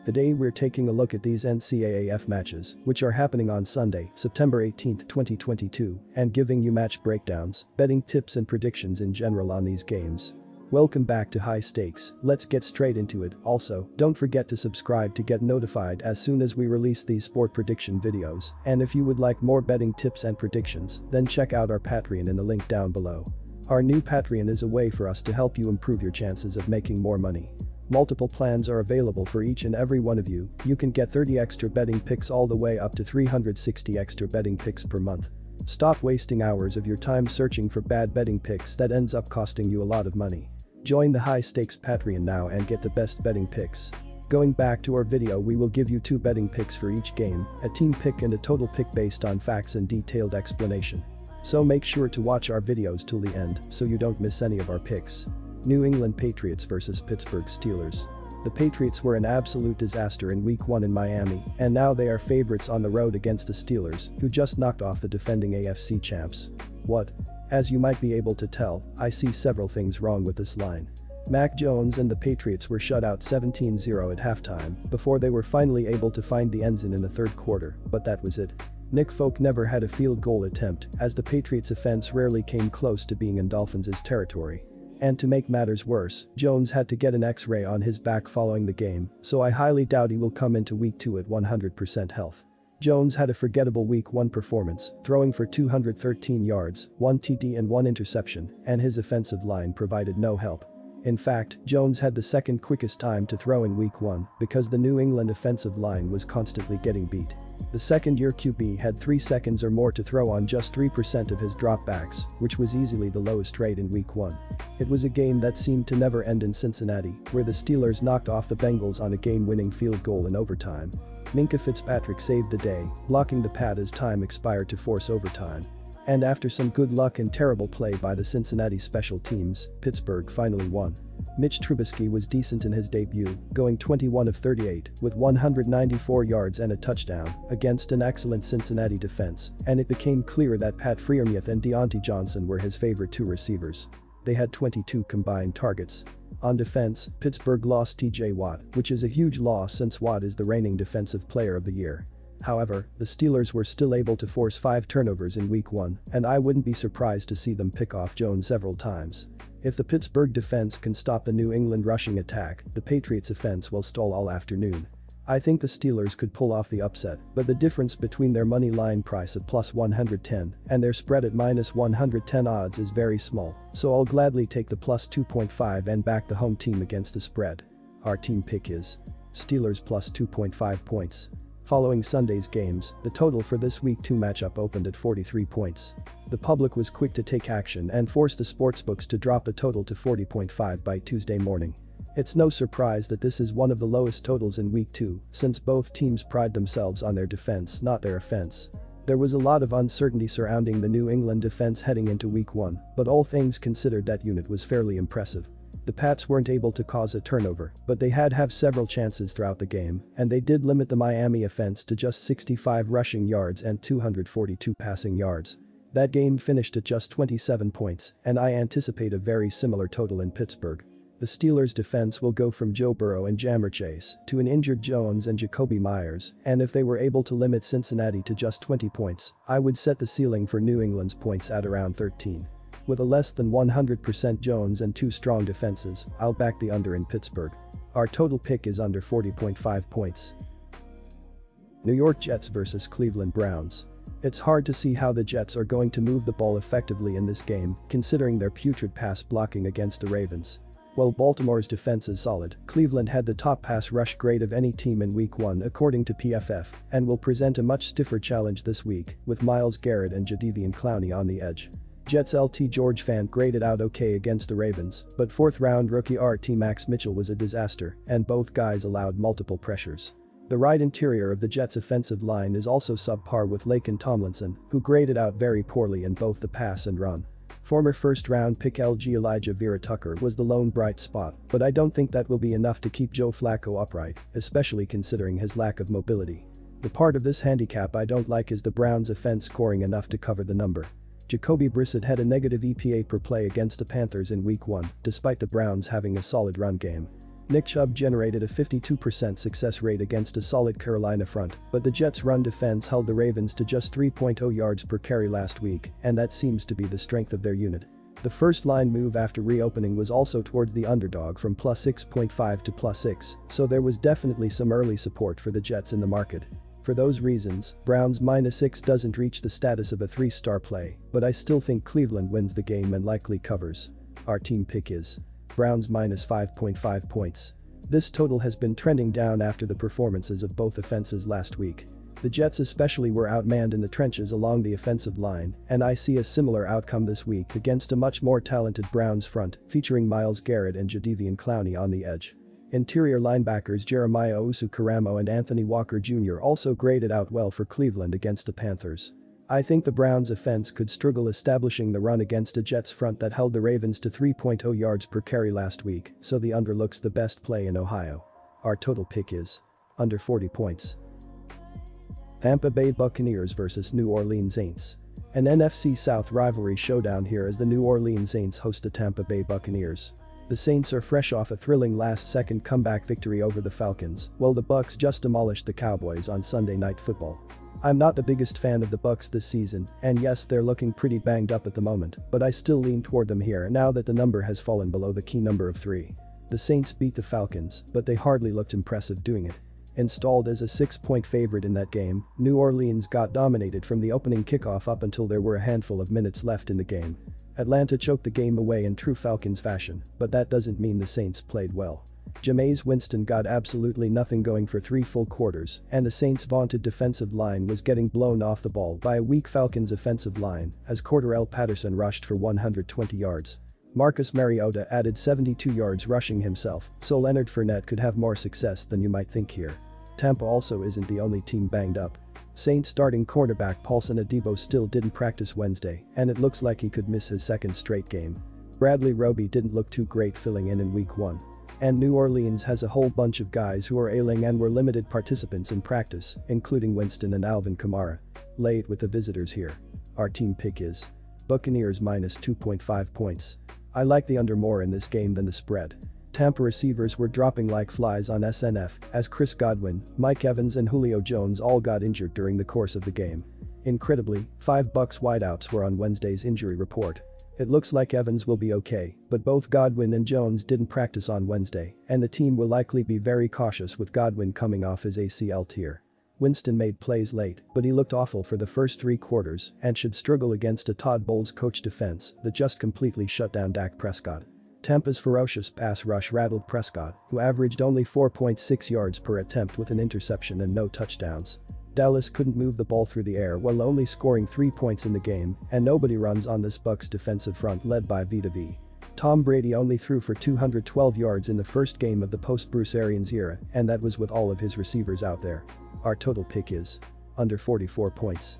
Today we're taking a look at these NCAAF matches, which are happening on Sunday, September 18, 2022, and giving you match breakdowns, betting tips and predictions in general on these games. Welcome back to High Stakes, let's get straight into it. Also, don't forget to subscribe to get notified as soon as we release these sport prediction videos, and if you would like more betting tips and predictions, then check out our Patreon in the link down below. Our new Patreon is a way for us to help you improve your chances of making more money. Multiple plans are available for each and every one of you. You can get 30 extra betting picks all the way up to 360 extra betting picks per month. Stop wasting hours of your time searching for bad betting picks that ends up costing you a lot of money. Join the High Stakes Patreon now and get the best betting picks. Going back to our video, we will give you 2 betting picks for each game, a team pick and a total pick based on facts and detailed explanation. So make sure to watch our videos till the end so you don't miss any of our picks. New England Patriots vs Pittsburgh Steelers. The Patriots were an absolute disaster in Week 1 in Miami, and now they are favorites on the road against the Steelers, who just knocked off the defending AFC champs. What? As you might be able to tell, I see several things wrong with this line. Mac Jones and the Patriots were shut out 17-0 at halftime before they were finally able to find the end zone in the third quarter, but that was it. Nick Folk never had a field goal attempt, as the Patriots' offense rarely came close to being in Dolphins' territory. And to make matters worse, Jones had to get an X-ray on his back following the game, so I highly doubt he will come into Week 2 at 100% health. Jones had a forgettable Week 1 performance, throwing for 213 yards, 1 TD and 1 interception, and his offensive line provided no help. In fact, Jones had the second quickest time to throw in Week 1 because the New England offensive line was constantly getting beat. The second-year QB had 3 seconds or more to throw on just 3% of his dropbacks, which was easily the lowest rate in Week 1. It was a game that seemed to never end in Cincinnati, where the Steelers knocked off the Bengals on a game-winning field goal in overtime. Minkah Fitzpatrick saved the day, blocking the pad as time expired to force overtime. And after some good luck and terrible play by the Cincinnati special teams, Pittsburgh finally won. Mitch Trubisky was decent in his debut, going 21 of 38 with 194 yards and a touchdown against an excellent Cincinnati defense, and it became clear that Pat Freiermuth and Deontay Johnson were his favorite 2 receivers. They had 22 combined targets. On defense, Pittsburgh lost TJ Watt, which is a huge loss since Watt is the reigning Defensive Player of the Year. However, the Steelers were still able to force 5 turnovers in Week 1, and I wouldn't be surprised to see them pick off Jones several times. If the Pittsburgh defense can stop the New England rushing attack, the Patriots' offense will stall all afternoon. I think the Steelers could pull off the upset, but the difference between their money line price at plus 110 and their spread at minus 110 odds is very small, so I'll gladly take the plus 2.5 and back the home team against the spread. Our team pick is Steelers plus 2.5 points. Following Sunday's games, the total for this Week 2 matchup opened at 43 points. The public was quick to take action and forced the sportsbooks to drop the total to 40.5 by Tuesday morning. It's no surprise that this is one of the lowest totals in Week 2, since both teams pride themselves on their defense, not their offense. There was a lot of uncertainty surrounding the New England defense heading into Week 1, but all things considered, that unit was fairly impressive. The Pats weren't able to cause a turnover, but they had several chances throughout the game, and they did limit the Miami offense to just 65 rushing yards and 242 passing yards. That game finished at just 27 points, and I anticipate a very similar total in Pittsburgh. The Steelers' defense will go from Joe Burrow and Ja'Marr Chase to an injured Jones and Jakobi Meyers, and if they were able to limit Cincinnati to just 20 points, I would set the ceiling for New England's points at around 13. With a less than 100% Jones and 2 strong defenses, I'll back the under in Pittsburgh. Our total pick is under 40.5 points. New York Jets vs Cleveland Browns. It's hard to see how the Jets are going to move the ball effectively in this game, considering their putrid pass blocking against the Ravens. While Baltimore's defense is solid, Cleveland had the top pass rush grade of any team in Week 1 according to PFF, and will present a much stiffer challenge this week, with Myles Garrett and Jadeveon Clowney on the edge. Jets LT George Fant graded out okay against the Ravens, but 4th-round rookie RT Max Mitchell was a disaster, and both guys allowed multiple pressures. The right interior of the Jets' offensive line is also subpar, with Laken Tomlinson, who graded out very poorly in both the pass and run. Former first-round pick LG Elijah Vera Tucker was the lone bright spot, but I don't think that will be enough to keep Joe Flacco upright, especially considering his lack of mobility. The part of this handicap I don't like is the Browns' offense scoring enough to cover the number. Jacoby Brissett had a negative EPA per play against the Panthers in Week 1, despite the Browns having a solid run game. Nick Chubb generated a 52% success rate against a solid Carolina front, but the Jets' run defense held the Ravens to just 3.0 yards per carry last week, and that seems to be the strength of their unit. The first line move after reopening was also towards the underdog from plus 6.5 to plus 6, so there was definitely some early support for the Jets in the market. For those reasons, Browns minus 6 doesn't reach the status of a 3-star play, but I still think Cleveland wins the game and likely covers. Our team pick is Browns minus 5.5 points. This total has been trending down after the performances of both offenses last week. The Jets especially were outmanned in the trenches along the offensive line, and I see a similar outcome this week against a much more talented Browns front featuring Myles Garrett and Jadeveon Clowney on the edge. Interior linebackers Jeremiah Owusu-Koramoah and Anthony Walker Jr. also graded out well for Cleveland against the Panthers. I think the Browns' offense could struggle establishing the run against a Jets front that held the Ravens to 3.0 yards per carry last week, so the under looks the best play in Ohio. Our total pick is under 40 points. Tampa Bay Buccaneers vs New Orleans Saints. An NFC South rivalry showdown here as the New Orleans Saints host the Tampa Bay Buccaneers. The Saints are fresh off a thrilling last-second comeback victory over the Falcons, while the Bucs just demolished the Cowboys on Sunday Night Football. I'm not the biggest fan of the Bucs this season, and yes, they're looking pretty banged up at the moment, but I still lean toward them here now that the number has fallen below the key number of 3. The Saints beat the Falcons, but they hardly looked impressive doing it. Installed as a 6-point favorite in that game, New Orleans got dominated from the opening kickoff up until there were a handful of minutes left in the game. Atlanta choked the game away in true Falcons fashion, but that doesn't mean the Saints played well. Jameis Winston got absolutely nothing going for 3 full quarters, and the Saints' vaunted defensive line was getting blown off the ball by a weak Falcons offensive line as Cordarrelle Patterson rushed for 120 yards. Marcus Mariota added 72 yards rushing himself, so Leonard Fournette could have more success than you might think here. Tampa also isn't the only team banged up. Saints starting cornerback Paulson Adebo still didn't practice Wednesday, and it looks like he could miss his second straight game. Bradley Roby didn't look too great filling in week 1. And New Orleans has a whole bunch of guys who are ailing and were limited participants in practice, including Winston and Alvin Kamara. Late with the visitors here. Our team pick is Buccaneers minus 2.5 points. I like the under more in this game than the spread. Tampa receivers were dropping like flies on SNF as Chris Godwin, Mike Evans and Julio Jones all got injured during the course of the game. Incredibly, 5 Bucs wideouts were on Wednesday's injury report. It looks like Evans will be okay, but both Godwin and Jones didn't practice on Wednesday, and the team will likely be very cautious with Godwin coming off his ACL tear. Winston made plays late, but he looked awful for the first 3 quarters and should struggle against a Todd Bowles coach defense that just completely shut down Dak Prescott. Tampa's ferocious pass rush rattled Prescott, who averaged only 4.6 yards per attempt with an interception and no touchdowns. Dallas couldn't move the ball through the air while only scoring 3 points in the game, and nobody runs on this Bucs defensive front led by Vita Vea. Tom Brady only threw for 212 yards in the first game of the post-Bruce Arians era, and that was with all of his receivers out there. Our total pick is under 44 points.